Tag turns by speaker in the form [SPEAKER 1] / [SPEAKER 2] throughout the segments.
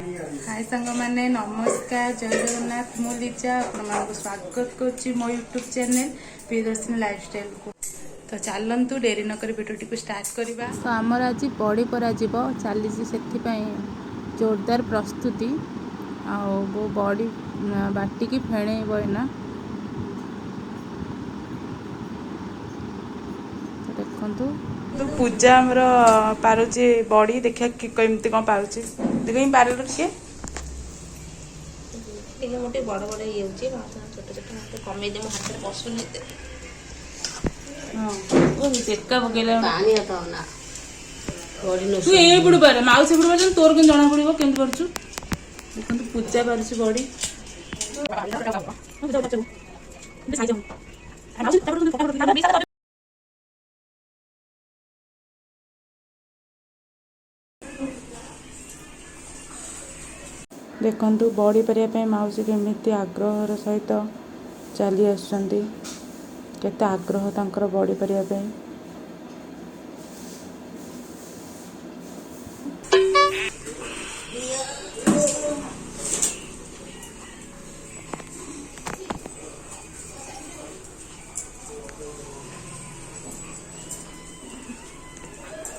[SPEAKER 1] हाय सांग मैंने नमस्कार जय जगन्नाथ मु लीजा आपको स्वागत करुच्ची मो यूट्यूब चैनल प्रियदर्शनी लाइफस्टाइल को। तो चलतु डेरी नक भिडियोटी को स्टार्ट करवा। तो आमर आज बड़ी परा चली से जोरदार प्रस्तुति वो बड़ी बाटिकी फेणेब एना देखु तो पूजा आमर पारुची बड़ी देखा कमती कौन पारुची देख पार टे
[SPEAKER 2] मोटे बड़ बड़ ये छोट छोट मत कमे दे हाथ में पशुनी
[SPEAKER 1] टेका पकड़ा
[SPEAKER 2] पानी तो ना
[SPEAKER 1] तू ये बुड़ पारे माउसी बुड़ पारे तोर के जना पड़ो केमती पारछु देखो पूजा पारुची बड़ी देखु बड़ी पारे माउसी केमी आग्रहर सहित चली आसुँच केते आग्रह तांकर बड़ी पारे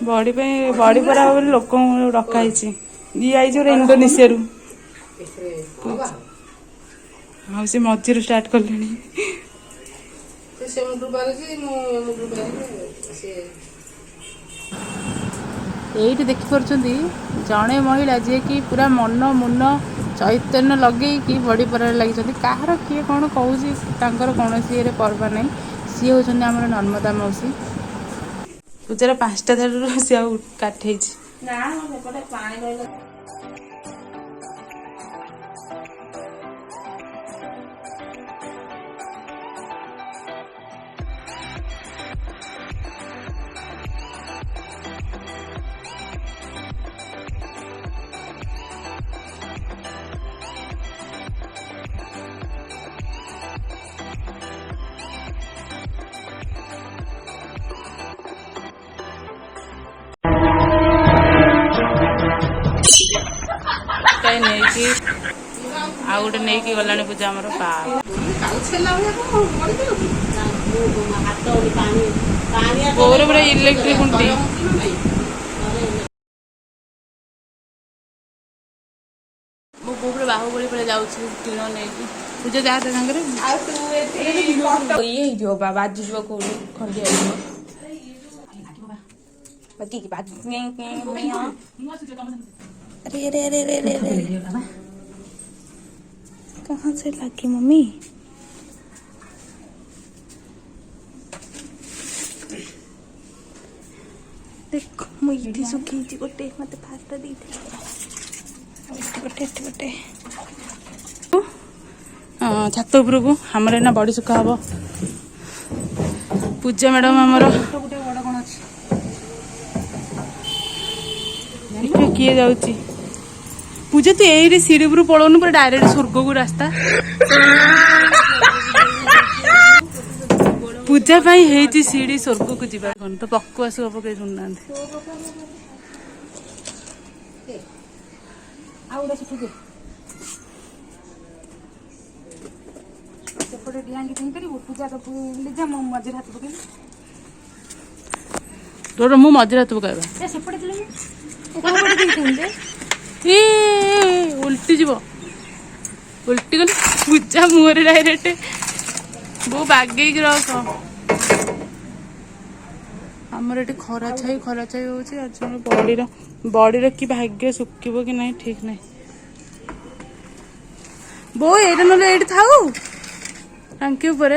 [SPEAKER 1] बड़ी बड़ी परा लोक डकाई ये आई इंडोनेशिया रु हाँ से मझीर स्टार्ट कले ये देखिपुर जड़े महिला जी कि पूरा मन मुन चैतन्य लगे कि बड़ी परार लगी कहार किए कौन कहूँ कौन सी पर्व नहीं सी हूँ आम नर्मदा मौसी पूजार 5टा धारू सी काटे आ गोटे नहीं गला पूजा आमर बोर पूरा इलेक्ट्रिक खुंटी मो पूरा बाहुबली पड़े जाऊँ तीन नहीं पूजा जा सागर ये बाजी कौन खंडिया अरे अरे अरे अरे अरे कहाँ से लगी मम्मी देख मुझे सुखी गोटे मत फास्ट दी गोटे छात उपरकू आमर एना बड़ी सुखा हम पूजा मैडम आमर किए जाऊँ पूजा तू ये सीढ़ी उपरू पड़ौनु पूरा डायरेक्ट स्वर्ग को रास्ता पूजा है सीढ़ी स्वर्ग को जीवा तो पक्कु आस पकई शुणुना तोर मु मझे हाथ पकाइबा उल्टी जीव उल्टी गली पूजा मुहर डायरेक्ट बो बागे रख आमर ये खरा छाई हो बड़ी कि भाग्य सुखिब कि नहीं ठीक नहीं बो ये ना थाऊ टांकी ऊपर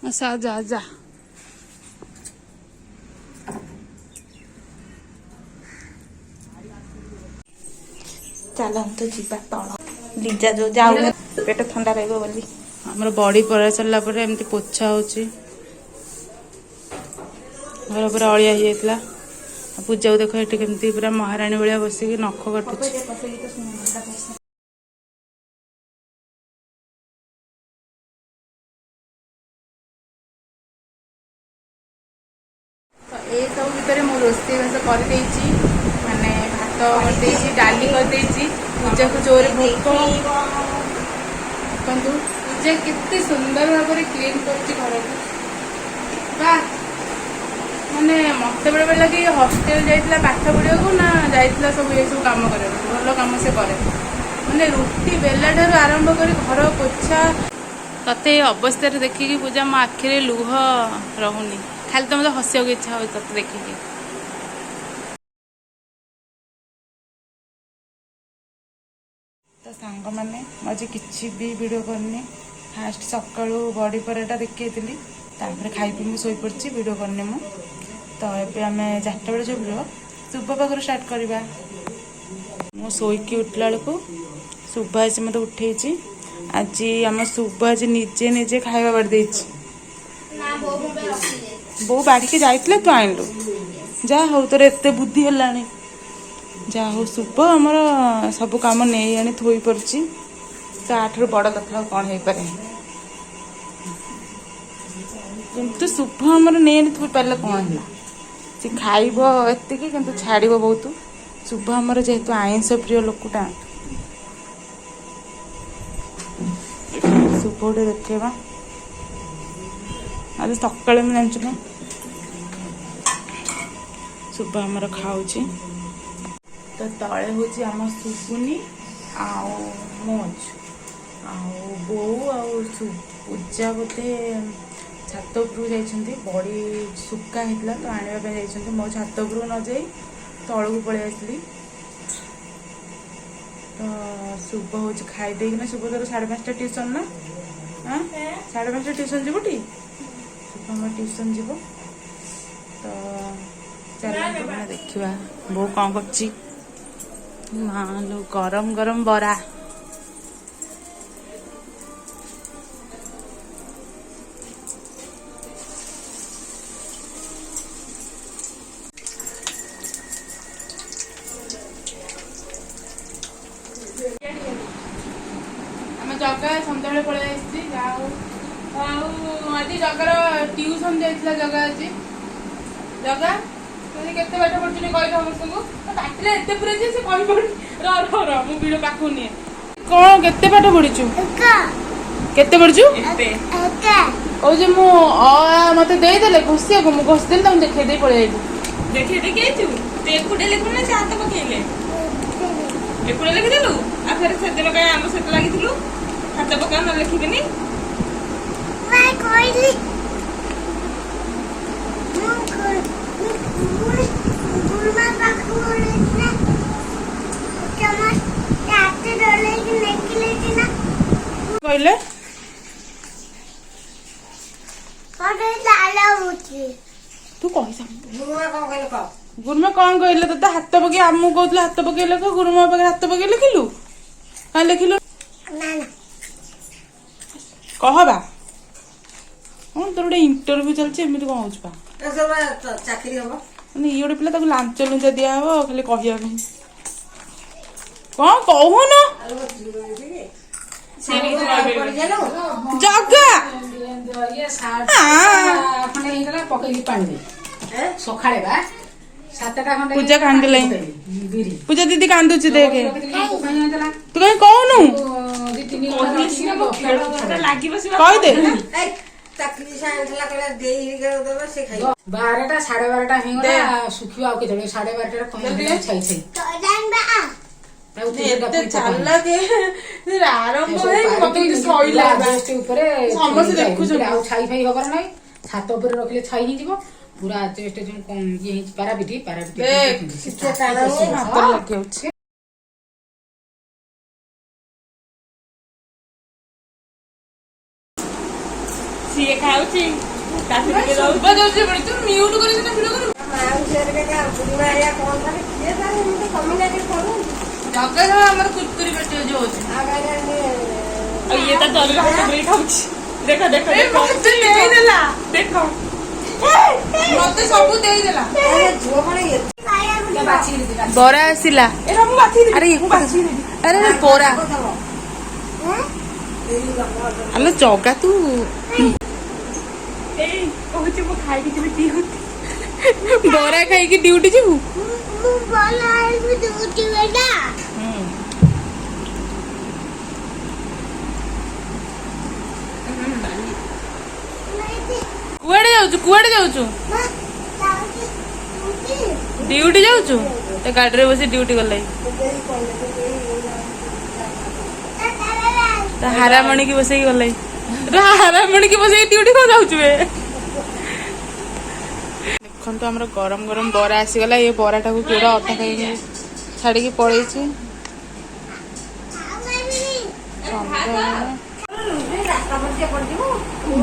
[SPEAKER 1] अच्छा जा जा
[SPEAKER 2] चल हम तो जीवा तल लीजा जो जाऊ पेट ठंडा रही
[SPEAKER 1] आमर बड़ी पड़ा सारा एमती पोछा हो घर पूरा अलिया हो पूजा देख ये केमती पूरा महाराणी भाया बसिक नख काटुच। तो ये सब भितर मु रोषे बास कर माने भात कर डाली कर पूजा को जोर भोक देखु पूजा केते सुंदर भाव में क्लीन कर घर को माने मत बेले बेले लगे हॉस्टेल जाइला पाठ पढ़ा ना जाइला सब ये सब काम कर भल कम से करे माने रुटी बेला ठार आरंभ कर घर पोछा तते अवस्था देखिकी पूजा मो आखिरे लुह रहुनी खाली तो मतलब हसिया इच्छा हो तते देखिकी। तो सांग मैंने मुझे किसी भी वीडियो करनी फास्ट सका बड़ी पराटा देखी खाई पी शोई पड़ी वीडियो करनी मु तो ये आम 4टा बेले जो वीडियो शुभ पाखर स्टार्ट करवा मु शोईकी उठला बेलू शुभ आज मत उठे आज आम शुभ आज निजे निजे खाଇବା बाड़ी देछि बो बाड़ी के जाइतले तू आइलु जा हो तोर एते बुद्धि हलानी जा हो शुभ आमर सब काम नहीं आनी थोई पड़ी तो आठर बड़ कथा कौन हो पारे किंतु शुभ आमर नहीं आनी थोई पारे कौन है सी खाइब एतिक किंतु छाड़ बहुत शुभ आमर जेहेतु आइंस प्रिय लोकटा शुभ गोटे देखा आज सका जानचु ना शुभ आमर खाऊ तो तले हूँ आम शुभुनी आज बो पूजा बोधे छात उपरକୁ जाइछन्ती बड़ी सुक्का हेतला तो आनिबा पे जाइछन्ती मो छात उपरକୁ न जाई तळକୁ पळै आसली तो शुभ हूँ खाई देना शुभ तोर 5:30 ट्यूशन ना हाँ 5:30 ट्यूशन जीवटी शुभ आम ट्यूशन जीव तो चल देखा बो कौन कर मालो गरम गरम बरा जगा सन्ध्या पलि आज जगार ट्यूशन जाइला जगा आज जगा केते बाट पड़छ कह समस्त पाटिले एते पूरा जे से कहि पड़ र मु वीडियो पाखु नि कोन केते बाट पड़िछु केते पड़छु एते ओ जे मु मते देई देले घोसिया को मु घोस देल त देखै दे पळे आइछु देखै छु ते कुडे लेखु ना चात पकेले एकुडे लिखि देलु आ फेर से दिन का हम से लागिथिलु हाथ पका न लिखिबेनी मैं कोइली गुरमा पाखु लेना चमच ताते डले कि लेखिले कि ना कहले कोडे लाला होची तू कहि सक गुरमा कोन कहले क गुरमा कोन कहले त हाथ पके हमु कहतले हाथ पके लेख गुरमा पके हाथ पके लिखिलु का लिखिलु ना ना कहबा हाँ तोर गोटे इंटरव्यू चलছে एमती कौन हो चाकरी हम ये गोटे पिला लांच लुचा दिया हम खाली कहया कौन कहन जगा पूजा कांदिल पूजा दीदी कांदुची देखे तू कहीं कहनु कह दे
[SPEAKER 3] 12टा 12:30 हेगला सुखियो आउ के 12:30 कम छाई
[SPEAKER 1] एते चाला के आरंभ है मते सइला
[SPEAKER 3] जस्ट ऊपर
[SPEAKER 1] समस्त देखु छ
[SPEAKER 3] आउ छाई फाई होकर नै छात ऊपर रखले छाई ही जीवो पूरा जस्ट जो कोन ये पाराबिटी
[SPEAKER 1] देख किछे काना हाथ लगे छ सीए खाउची ताती के जाऊ बजौजे बड़ी तू म्यूट करी ना वीडियो करू माउ शेयर के का बुढ़ा या कौन था ये था मुझे कम्युनिटी करू जगह है हमर कुरकुरी बेटे जो आ ये तो जरूर हाथ में खाउची देखो देखो देखो नहीं देला देखो मत ମତେ ସବୁ ଦେଇଦେଲା
[SPEAKER 2] ବାଛିକି
[SPEAKER 1] ବରା ଆସିଲା ଆରେ ଆରେ ବରା ଆଲୋ ଜଗା ତୁ କହୁଛି ମୁଁ ଖାଇକି ଯିବି ଡ୍ୟୁଟି ବରା ଖାଇକି ଡ୍ୟୁଟି ଯିବୁ କୁଆଡେ ଯାଉଛୁ ଡ୍ୟୁଟି ଯାଉଛୁ ତା ଗାଡିରେ ବସି ଡ୍ୟୁଟି ଗଲେ ତା ହାରାମଣିକି ବସେଇକି ଗଲେ ହାରାମଣିକି ବସେଇକି ଡ୍ୟୁଟି କଣ ଯାଉଛୁ ବେ ଦେଖନ୍ତୁ ଆମର ଗରମ ଗରମ ବରା ଆସିଗଲା ଏ ବରାଟାକୁ କିଏ ଅଧା ଖାଇକି ଛାଡିକି ପଳେଇଛି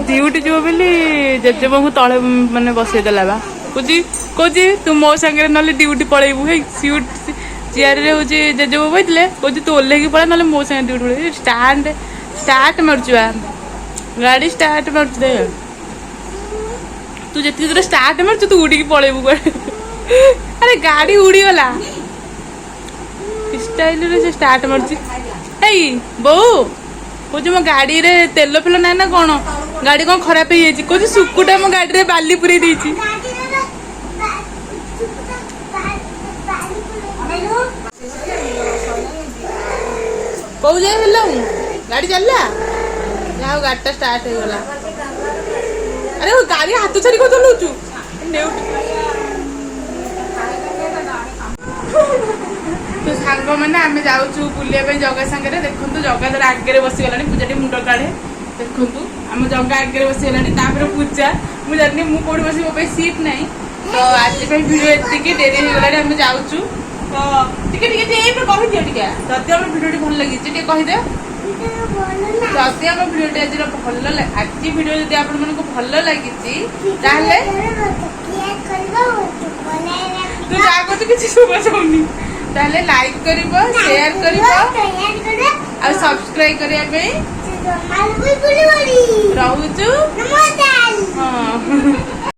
[SPEAKER 1] ଡ୍ୟୁଟି ଯିବ ବୋଲି ଜେଜେବାଙ୍କୁ ତଳେ ମାନେ ବସେଇଦେଲା ବା କହୁଛି ତୁ ମୋ ସାଙ୍ଗରେ ନହେଲେ ଡ୍ୟୁଟି ପଳେଇବୁ ହେଇ ସିଟ୍ ଚେୟାରରେ ହଉଛି ଜେଜେବା ବଇଥିଲେ କହୁଛି ତୁ ଓହ୍ଲେଇକି ପଳା ନହେଲେ ମୋ ସାଙ୍ଗେ ଡ୍ୟୁଟି ପଳେଇବୁ ଷ୍ଟାର୍ଟ ମାରୁଛୁ ବା ଗାଡି ଷ୍ଟାର୍ଟ ମାରୁଛୁ ଦେ ତୁ ଯେତିକି ଦୂର ଷ୍ଟାର୍ଟ ମାରୁଛୁ ତୁ ଉଡ଼ିକି ପଳେଇବୁ କୁଆଡେ ଆରେ ଗାଡି ଉଡ଼ିଗଲା ଷ୍ଟାଇଲରେ ସେ ଷ୍ଟାର୍ଟ ମାରୁଛି ହେଇ ବୋଉ କହୁଛି ମୋ ଗାଡିରେ ତେଲ ଫେଲ ନାହିଁ ନା କଣ ଗାଡି କଣ ଖରାପ ହେଇଯାଇଛି କହୁଛି ସୁକୁଟା ମୋ ଗାଡିରେ ବାଲି ପୁରେଇ ଦେଇଛି କୋଉ ଯାଏ ହେଲା ଗାଡି ଚାଲିଲା ଯାହା ହଉ ଗାଡିଟା ଷ୍ଟାର୍ଟ ହେଇଗଲା ଆରେ ଗାଡି ହାତ ଛାଡି କଣ ଚଲଉଛୁ ତ ସାଙ୍ଗମାନେ ଆମେ ଯାଉଛୁ ବୁଲିବା ପାଇଁ ଜଗା ସାଙ୍ଗରେ ଦେଖନ୍ତୁ ଜଗା ତାର ଆଗରେ ବସିଗଲାଣି ପୂଜାଟି ମୁଣ୍ଡ କାଢେ ଦେଖନ୍ତୁ ଆମ ଜଗା ଆଗରେ ବସିଗଲାଣି ତାପରେ ପୂଜା ମୁଁ ଜାଣିନି ମୁଁ କୋଉଠି ବସିବି ମୋ ପାଇଁ ସିଟ୍ ନାହିଁ ତ ଆଜି ପାଇଁ ଭିଡ଼ିଓ ଏତିକି ଡେରି ହେଇଗଲାଣି ଆମେ ଯାଉଛୁ ତ ଟିକେ ଏଇପଟେ କହିଦିଅ ଟିକେ ଯଦି ଆମ ଭିଡ଼ିଓଟି ଭଲ ଲାଗିଛି ଟିକେ କହିଦିଅ ଯଦି ଆମ ଭିଡ଼ିଓଟି ଆଜି ଭିଡ଼ିଓ ଯଦି ଆପଣମାନଙ୍କୁ ଭଲ ଲାଗିଛି ତାହେଲେ ତୁ ଯାହା କହୁଛୁ କିଛି ଶୁଭ ଯାଉନି ତାହେଲେ ଲାଇକ୍ କରିବ ସେୟାର କରିବ ଆଉ ସବସ୍କ୍ରାଇବ କରିବା ପାଇଁ ରହୁଛୁ ହଁ